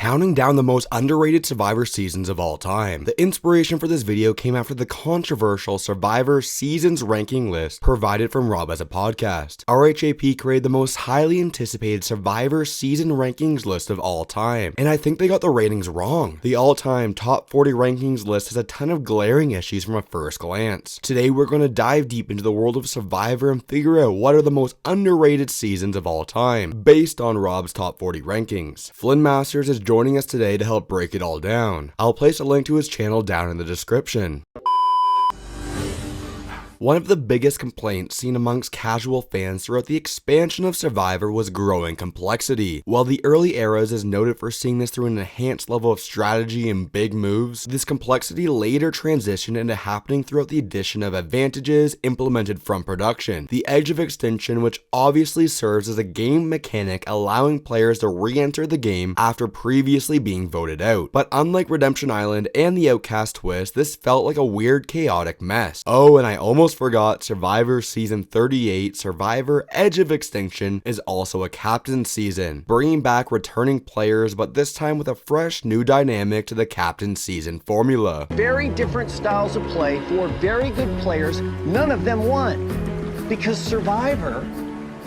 counting down the most underrated Survivor seasons of all time. The inspiration for this video came after the controversial Survivor seasons ranking list provided from Rob as a podcast. RHAP created the most highly anticipated Survivor season rankings list of all time, and I think they got the ratings wrong. The all-time top 40 rankings list has a ton of glaring issues from a first glance. Today we're going to dive deep into the world of Survivor and figure out what are the most underrated seasons of all time, based on Rob's top 40 rankings. Flynn Masters is joining us today to help break it all down. I'll place a link to his channel down in the description. One of the biggest complaints seen amongst casual fans throughout the expansion of Survivor was growing complexity. While the early eras is noted for seeing this through an enhanced level of strategy and big moves, this complexity later transitioned into happening throughout the addition of advantages implemented from production. The Edge of Extinction, which obviously serves as a game mechanic allowing players to re-enter the game after previously being voted out. But unlike Redemption Island and the Outcast twist, this felt like a weird chaotic mess. Oh, and I almost forgot, Survivor Season 38, Survivor Edge of Extinction, is also a captain season, bringing back returning players, but this time with a fresh new dynamic to the captain season formula. Very different styles of play, for very good players, none of them won, because Survivor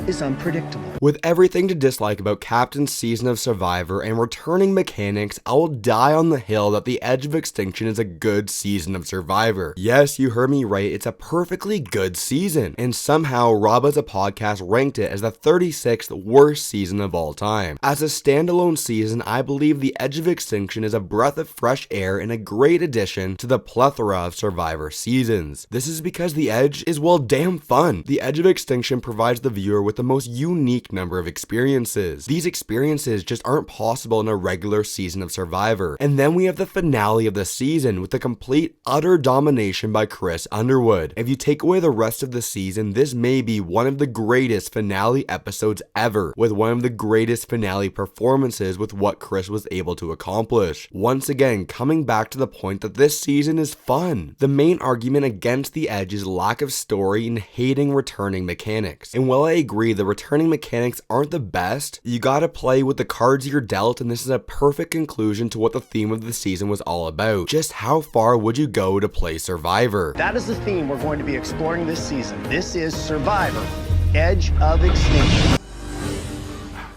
is unpredictable. With everything to dislike about Captain's season of Survivor and returning mechanics, I will die on the hill that the Edge of Extinction is a good season of Survivor. Yes, you heard me right, it's a perfectly good season, and somehow Rob as a podcast ranked it as the 36th worst season of all time. As a standalone season, I believe the Edge of Extinction is a breath of fresh air and a great addition to the plethora of Survivor seasons. This is because the Edge is, well, damn fun. The Edge of Extinction provides the viewer with the most unique number of experiences. These experiences just aren't possible in a regular season of Survivor. And then we have the finale of the season with the complete utter domination by Chris Underwood. If you take away the rest of the season, this may be one of the greatest finale episodes ever, with one of the greatest finale performances with what Chris was able to accomplish. Once again, coming back to the point that this season is fun. The main argument against the Edge is lack of story and hating returning mechanics. And while I agree the returning mechanics aren't the best, you gotta play with the cards you're dealt, and this is a perfect conclusion to what the theme of the season was all about. Just how far would you go to play Survivor? That is the theme we're going to be exploring this season. This is Survivor, Edge of Extinction.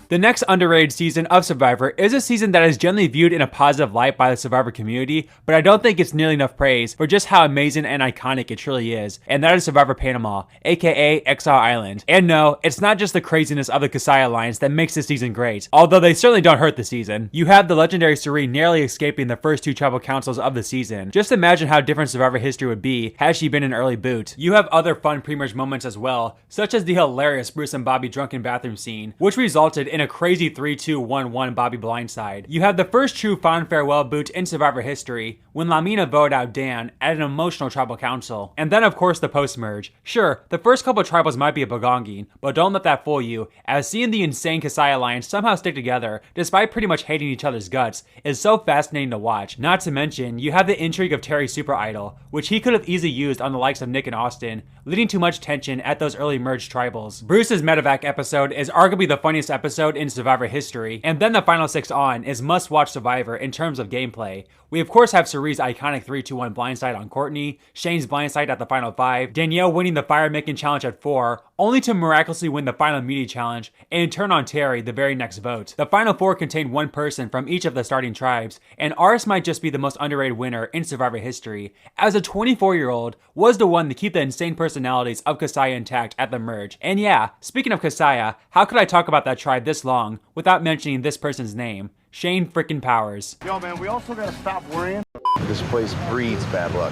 The next underrated season of Survivor is a season that is generally viewed in a positive light by the Survivor community, but I don't think it's nearly enough praise for just how amazing and iconic it truly is, and that is Survivor Panama, aka Exile Island. And no, it's not just the craziness of the Kasai Alliance that makes this season great, although they certainly don't hurt the season. You have the legendary Serene narrowly escaping the first two tribal councils of the season. Just imagine how different Survivor history would be had she been an early boot. You have other fun pre-merge moments as well, such as the hilarious Bruce and Bobby drunken bathroom scene, which resulted in a crazy 3-2-1-1 Bobby blindside. You have the first true fond farewell boot in Survivor history, when Lamina voted out Dan at an emotional tribal council. And then of course the post-merge. Sure, the first couple tribals might be a begonging, but don't let that fool you, as seeing the insane Kasai Alliance somehow stick together, despite pretty much hating each other's guts, is so fascinating to watch. Not to mention, you have the intrigue of Terry's super idol, which he could have easily used on the likes of Nick and Austin, leading to much tension at those early merged tribals. Bruce's medevac episode is arguably the funniest episode in Survivor history, and then the final 6 on is must-watch Survivor in terms of gameplay. We of course have Cerie's iconic 3-2-1 blindside on Courtney, Shane's blindside at the final 5, Danielle winning the fire making challenge at 4, only to miraculously win the final media challenge, and in turn on Terry the very next vote. The final 4 contained one person from each of the starting tribes, and ours might just be the most underrated winner in Survivor history, as a 24-year-old was the one to keep the insane personalities of Kasaya intact at the merge. And yeah, speaking of Kasaya, how could I talk about that tribe this long without mentioning this person's name? Shane frickin' Powers. Yo, man, we also gotta stop worrying. This place breeds bad luck.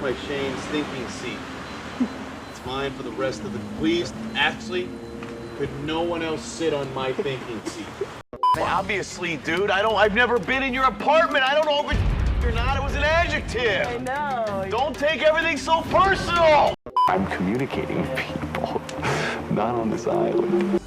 My Shane's thinking seat. It's mine for the rest of the please. Actually, could no one else sit on my thinking seat? Obviously, dude, I've never been in your apartment. I don't know if it's or not. It was an adjective. I know. Don't take everything so personal. I'm communicating with people, not on this island.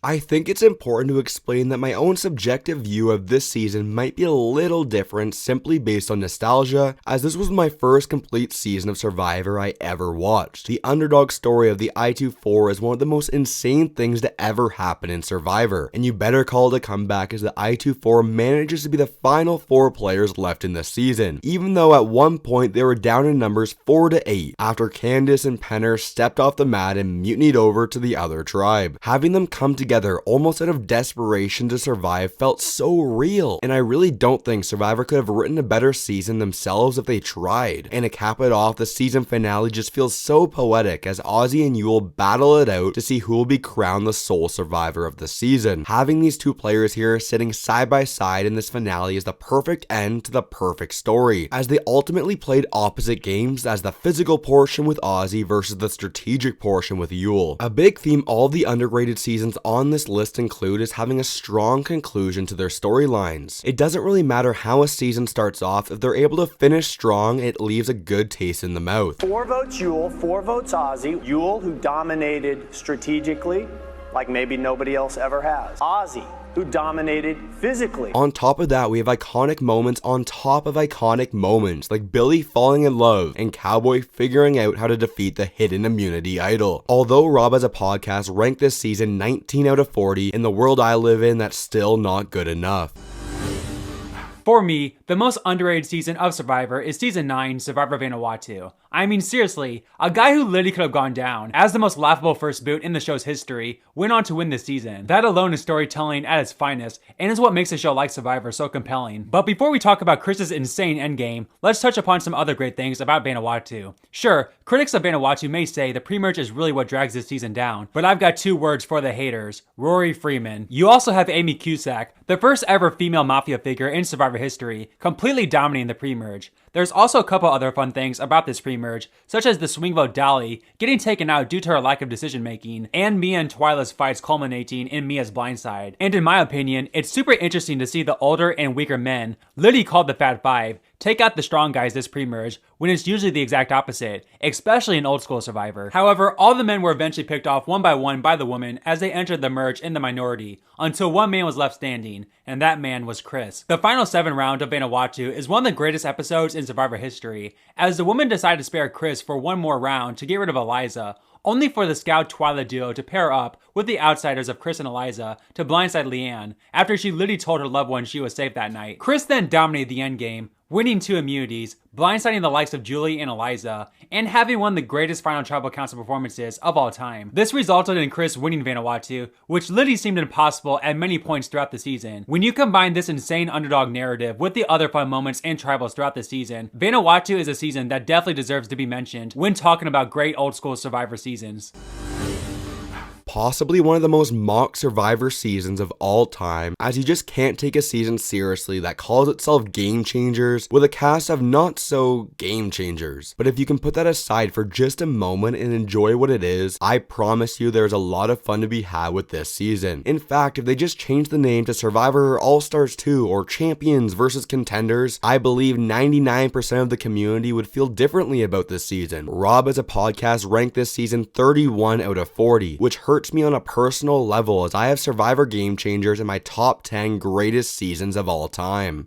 I think it's important to explain that my own subjective view of this season might be a little different simply based on nostalgia, as this was my first complete season of Survivor I ever watched. The underdog story of the I-24 is one of the most insane things to ever happen in Survivor, and you better call it a comeback as the I-24 manages to be the final 4 players left in the season, even though at one point they were down in numbers 4-8 after Candace and Penner stepped off the mat and mutinied over to the other tribe. Having them come together almost out of desperation to survive felt so real, and I really don't think Survivor could have written a better season themselves if they tried. And to cap it off, the season finale just feels so poetic as Ozzy and Yul battle it out to see who will be crowned the sole survivor of the season. Having these two players here sitting side by side in this finale is the perfect end to the perfect story, as they ultimately played opposite games, as the physical portion with Ozzy versus the strategic portion with Yul. A big theme all the underrated seasons on this list include is having a strong conclusion to their storylines. It doesn't really matter how a season starts off, if they're able to finish strong, it leaves a good taste in the mouth. 4 votes Yul, 4 votes Ozzy. Yul, who dominated strategically like maybe nobody else ever has. Ozzy, who dominated physically. On top of that, we have iconic moments on top of iconic moments, like Billy falling in love and Cowboy figuring out how to defeat the hidden immunity idol. Although Rob as a podcast ranked this season 19 out of 40, in the world I live in, that's still not good enough. For me, the most underrated season of Survivor is Season 9, Survivor Vanuatu. I mean, seriously, a guy who literally could have gone down as the most laughable first boot in the show's history went on to win this season. That alone is storytelling at its finest, and is what makes a show like Survivor so compelling. But before we talk about Chris's insane endgame, let's touch upon some other great things about Vanuatu. Sure, critics of Vanuatu may say the pre-merge is really what drags this season down, but I've got 2 words for the haters: Rory Freeman. You also have Amy Cusack, the first ever female mafia figure in Survivor history, completely dominating the pre-merge. There's also a couple other fun things about this pre-merge, such as the swing vote Dolly getting taken out due to her lack of decision making, and Mia and Twyla's fights culminating in Mia's blindside. And in my opinion, it's super interesting to see the older and weaker men, literally called the Fat Five, take out the strong guys this pre-merge, when it's usually the exact opposite, especially in old school Survivor. However, all the men were eventually picked off one by one by the women as they entered the merge in the minority, until one man was left standing, and that man was Chris. The final 7 round of Vanuatu is one of the greatest episodes in Survivor history, as the women decided to spare Chris for one more round to get rid of Eliza, only for the Scout Twyla duo to pair up with the outsiders of Chris and Eliza to blindside Leanne, after she literally told her loved one she was safe that night. Chris then dominated the endgame, winning 2 immunities, blindsiding the likes of Julie and Eliza, and having one of the greatest final tribal council performances of all time. This resulted in Chris winning Vanuatu, which literally seemed impossible at many points throughout the season. When you combine this insane underdog narrative with the other fun moments and tribals throughout the season, Vanuatu is a season that definitely deserves to be mentioned when talking about great old school Survivor seasons. Possibly one of the most mocked Survivor seasons of all time, as you just can't take a season seriously that calls itself Game Changers with a cast of not so game changers. But if you can put that aside for just a moment and enjoy what it is, I promise you there's a lot of fun to be had with this season. In fact, if they just changed the name to Survivor All-Stars 2 or Champions versus Contenders, I believe 99% of the community would feel differently about this season. Rob as a podcast ranked this season 31 out of 40, which hurts me on a personal level as I have Survivor Game Changers in my top 10 greatest seasons of all time.